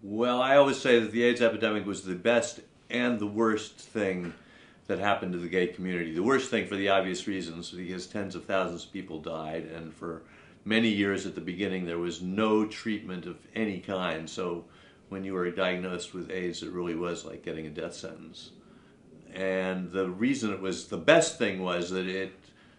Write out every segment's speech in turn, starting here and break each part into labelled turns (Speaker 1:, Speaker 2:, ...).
Speaker 1: Well, I always say that the AIDS epidemic was the best and the worst thing that happened to the gay community. The worst thing for the obvious reasons, because tens of thousands of people died, and for many years at the beginning there was no treatment of any kind. So when you were diagnosed with AIDS, it really was like getting a death sentence. And the reason it was the best thing was that it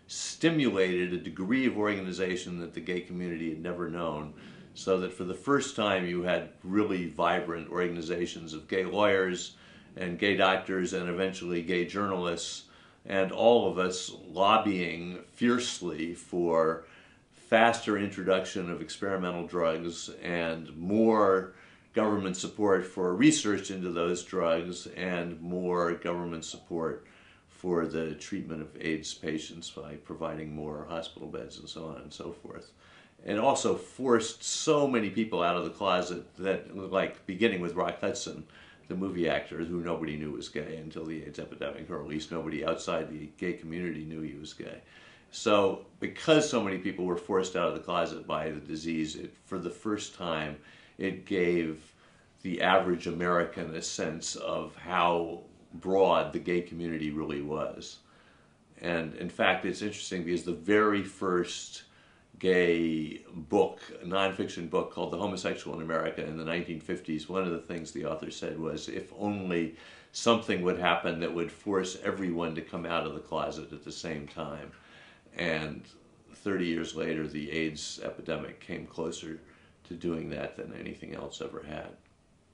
Speaker 1: stimulated a degree of organization that the gay community had never known. So that for the first time you had really vibrant organizations of gay lawyers and gay doctors and eventually gay journalists, and all of us lobbying fiercely for faster introduction of experimental drugs and more government support for research into those drugs and more government support for the treatment of AIDS patients by providing more hospital beds and so on and so forth. And also forced so many people out of the closet that, like beginning with Rock Hudson, the movie actor who nobody knew was gay until the AIDS epidemic, or at least nobody outside the gay community knew he was gay. So because so many people were forced out of the closet by the disease, for the first time, it gave the average American a sense of how broad the gay community really was. And in fact, it's interesting because the very first gay book, a nonfiction book called The Homosexual in America in the 1950s, one of the things the author said was, if only something would happen that would force everyone to come out of the closet at the same time. And 30 years later, the AIDS epidemic came closer to doing that than anything else ever had.